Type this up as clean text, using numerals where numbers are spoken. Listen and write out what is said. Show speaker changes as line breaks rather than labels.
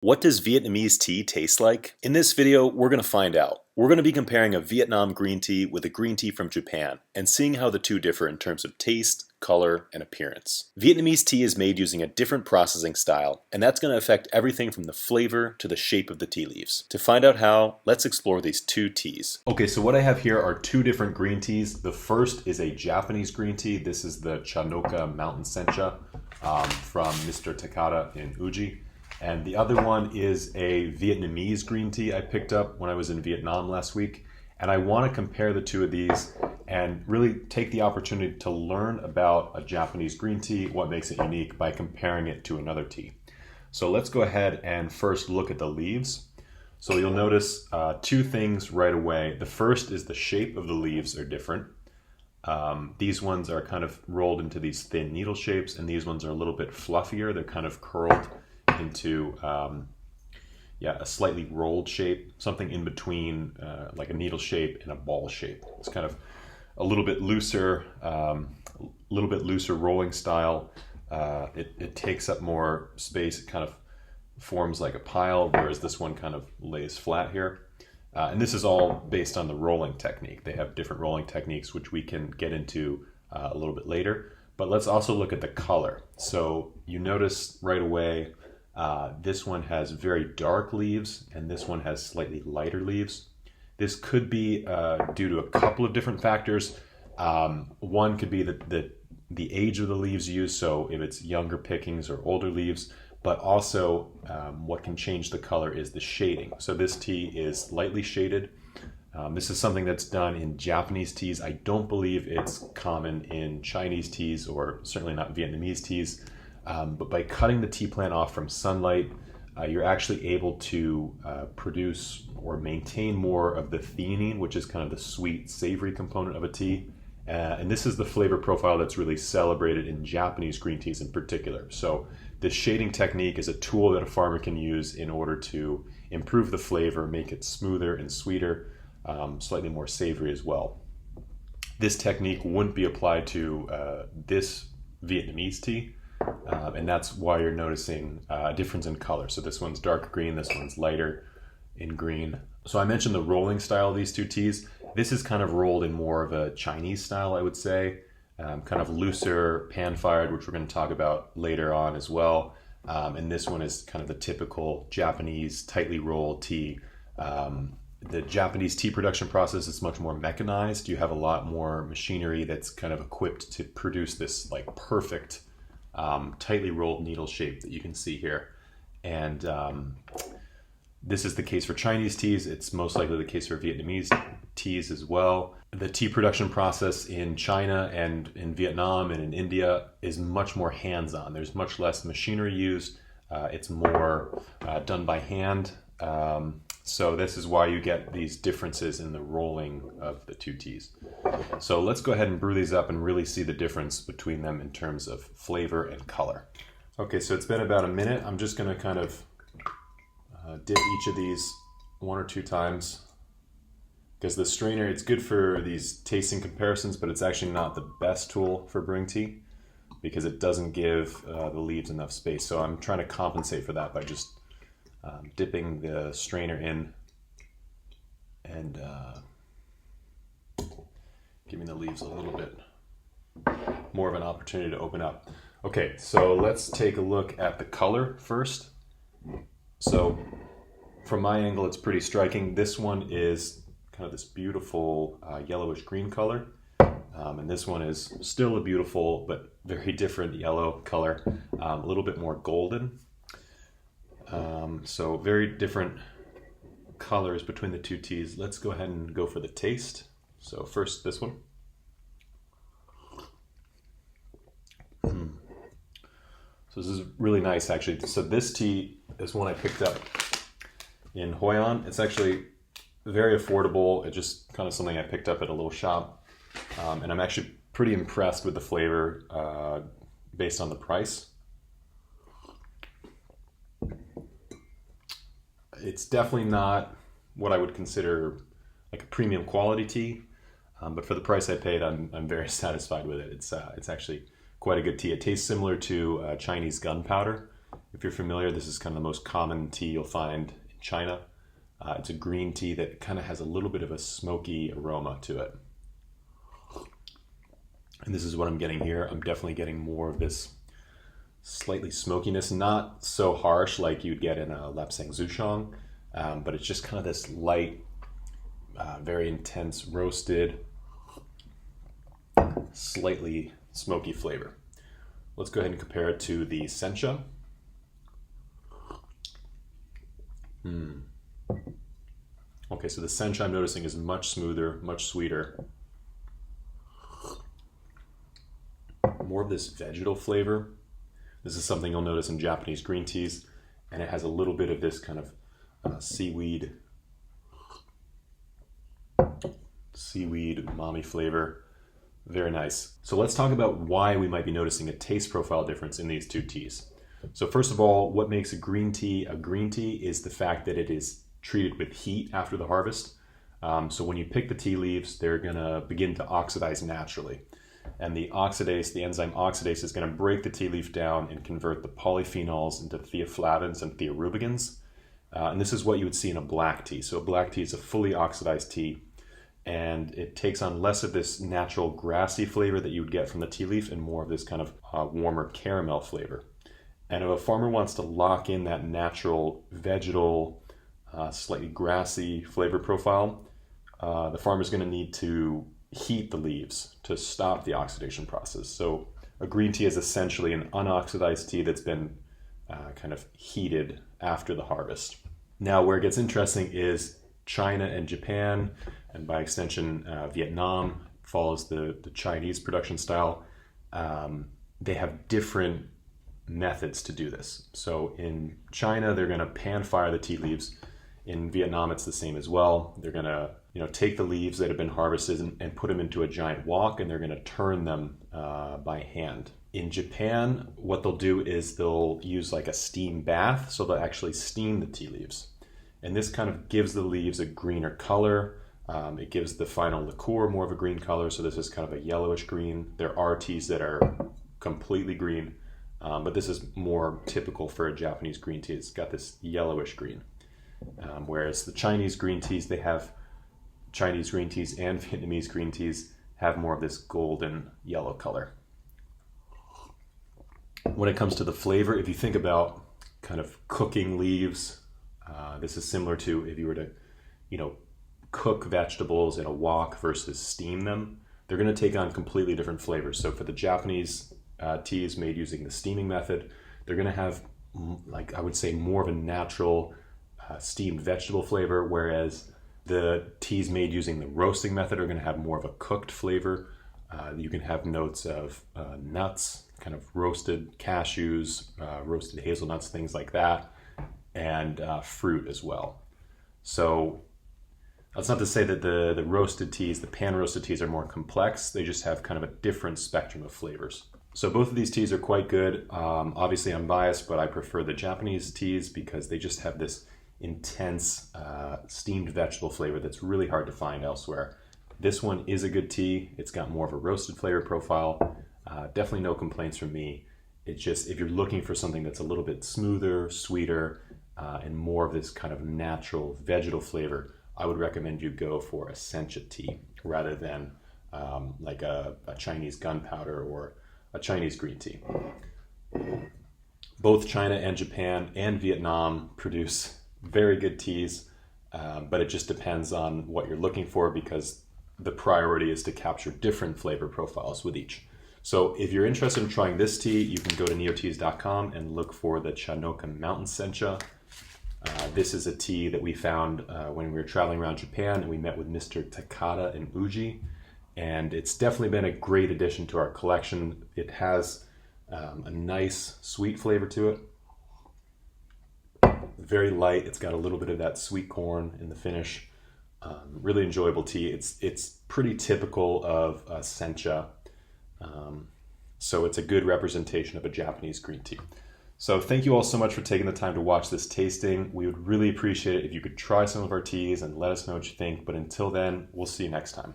What does Vietnamese tea taste like? In this video, we're going to find out. We're going to be comparing a Vietnam green tea with a green tea from Japan and seeing how the two differ in terms of taste, color, and appearance. Vietnamese tea is made using a different processing style, and that's going to affect everything from the flavor to the shape of the tea leaves. To find out how, let's explore these two teas. Okay, so what I have here are two different green teas. The first is a Japanese green tea. This is the Chanoka Mountain Sencha from Mr. Takada in Uji. And the other one is a Vietnamese green tea I picked up when I was in Vietnam last week. And I want to compare the two of these and really take the opportunity to learn about a Japanese green tea, what makes it unique, by comparing it to another tea. So let's go ahead and first look at the leaves. So you'll notice two things right away. The first is the shape of the leaves are different. These ones are kind of rolled into these thin needle shapes, and these ones are a little bit fluffier. They're kind of curled into a slightly rolled shape, something in between like a needle shape and a ball shape. It's kind of a little bit looser rolling style. It takes up more space. It kind of forms like a pile, whereas this one kind of lays flat here. And this is all based on the rolling technique. They have different rolling techniques, which we can get into a little bit later. But let's also look at the color. So you notice right away, this one has very dark leaves and this one has slightly lighter leaves. This could be due to a couple of different factors. One could be the age of the leaves used, so if it's younger pickings or older leaves, but also what can change the color is the shading. So this tea is lightly shaded. This is something that's done in Japanese teas. I don't believe it's common in Chinese teas, or certainly not Vietnamese teas. But by cutting the tea plant off from sunlight, you're actually able to produce or maintain more of the theanine, which is kind of the sweet, savory component of a tea. And this is the flavor profile that's really celebrated in Japanese green teas in particular. So this shading technique is a tool that a farmer can use in order to improve the flavor, make it smoother and sweeter, slightly more savory as well. This technique wouldn't be applied to this Vietnamese tea. And that's why you're noticing a difference in color. So this one's dark green, this one's lighter in green. So I mentioned the rolling style of these two teas. This is kind of rolled in more of a Chinese style, I would say. Kind of looser, pan-fired, which we're going to talk about later on as well. And this one is kind of the typical Japanese tightly rolled tea. The Japanese tea production process is much more mechanized. You have a lot more machinery that's kind of equipped to produce this like perfect tightly rolled needle shape that you can see here. And this is the case for Chinese teas. It's most likely the case for Vietnamese teas as well. The tea production process in China and in Vietnam and in India is much more hands-on. There's much less machinery used. It's more done by hand. So this is why you get these differences in the rolling of the two teas. So let's go ahead and brew these up and really see the difference between them in terms of flavor and color. Okay, so it's been about a minute. I'm just going to kind of dip each of these one or two times, because the strainer, it's good for these tasting comparisons, but it's actually not the best tool for brewing tea because it doesn't give the leaves enough space. So I'm trying to compensate for that by just dipping the strainer in and giving the leaves a little bit more of an opportunity to open up. Okay, so let's take a look at the color first. So from my angle, it's pretty striking. This one is kind of this beautiful yellowish green color. And this one is still a beautiful but very different yellow color, a little bit more golden. So very different colors between the two teas. Let's go ahead and go for the taste. So first this one. So this is really nice actually. So this tea is one I picked up in Hoi An. It's actually very affordable. It's just kind of something I picked up at a little shop. And I'm actually pretty impressed with the flavor based on the price. It's definitely not what I would consider like a premium quality tea, but for the price I paid, I'm very satisfied with it. It's actually quite a good tea. It tastes similar to Chinese gunpowder, If you're familiar, this is kind of the most common tea you'll find in China. It's a green tea that kind of has a little bit of a smoky aroma to it. And this is what I'm getting here. I'm definitely getting more of this slightly smokiness, not so harsh like you'd get in a Lapsang Souchong, but it's just kind of this light, very intense roasted, slightly smoky flavor. Let's go ahead and compare it to the Sencha. Okay, so the Sencha I'm noticing is much smoother, much sweeter. More of this vegetal flavor. This is something you'll notice in Japanese green teas, and it has a little bit of this kind of seaweed umami flavor. Very nice. So let's talk about why we might be noticing a taste profile difference in these two teas. So first of all, what makes a green tea is the fact that it is treated with heat after the harvest. So when you pick the tea leaves, they're gonna begin to oxidize naturally. And the enzyme oxidase is gonna break the tea leaf down and convert the polyphenols into theaflavins and theorubicins. And this is what you would see in a black tea. So a black tea is a fully oxidized tea, and it takes on less of this natural grassy flavor that you would get from the tea leaf and more of this kind of warmer caramel flavor. And if a farmer wants to lock in that natural vegetal, slightly grassy flavor profile, the farmer's going to need to heat the leaves to stop the oxidation process. So a green tea is essentially an unoxidized tea that's been kind of heated after the harvest. Now, where it gets interesting is China and Japan, and by extension Vietnam, follows the Chinese production style. They have different methods to do this. So in China, they're going to pan fire the tea leaves. In Vietnam, it's the same as well. They're going to take the leaves that have been harvested and put them into a giant wok, and they're going to turn them by hand. In Japan, what they'll do is they'll use like a steam bath, so they'll actually steam the tea leaves. And this kind of gives the leaves a greener color. It gives the final liqueur more of a green color, so this is kind of a yellowish green. There are teas that are completely green, but this is more typical for a Japanese green tea. It's got this yellowish green. Whereas the Chinese green teas, Chinese green teas and Vietnamese green teas have more of this golden yellow color. When it comes to the flavor, if you think about kind of cooking leaves, this is similar to if you were to, cook vegetables in a wok versus steam them. They're going to take on completely different flavors. So for the Japanese teas made using the steaming method, they're going to have, like I would say, more of a natural steamed vegetable flavor, whereas the teas made using the roasting method are going to have more of a cooked flavor. You can have notes of nuts, kind of roasted cashews, roasted hazelnuts, things like that, and fruit as well. So that's not to say that the roasted teas, the pan roasted teas, are more complex. They just have kind of a different spectrum of flavors. So both of these teas are quite good. Obviously I'm biased, but I prefer the Japanese teas because they just have this intense steamed vegetable flavor that's really hard to find elsewhere. This one is a good tea. It's got more of a roasted flavor profile. Definitely no complaints from me. It's just, if you're looking for something that's a little bit smoother, sweeter, and more of this kind of natural vegetal flavor, I would recommend you go for a Sencha tea rather than like a Chinese gunpowder or a Chinese green tea. Both China and Japan and Vietnam produce very good teas, but it just depends on what you're looking for, because the priority is to capture different flavor profiles with each. So if you're interested in trying this tea, you can go to neoteas.com and look for the Chanoka Mountain Sencha. This is a tea that we found when we were traveling around Japan, and we met with Mr. Takada in Uji, and it's definitely been a great addition to our collection. It has a nice sweet flavor to it. Very light. It's got a little bit of that sweet corn in the finish. Really enjoyable tea. It's pretty typical of Sencha, so it's a good representation of a Japanese green tea. So thank you all so much for taking the time to watch this tasting. We would really appreciate it if you could try some of our teas and let us know what you think. But until then, we'll see you next time.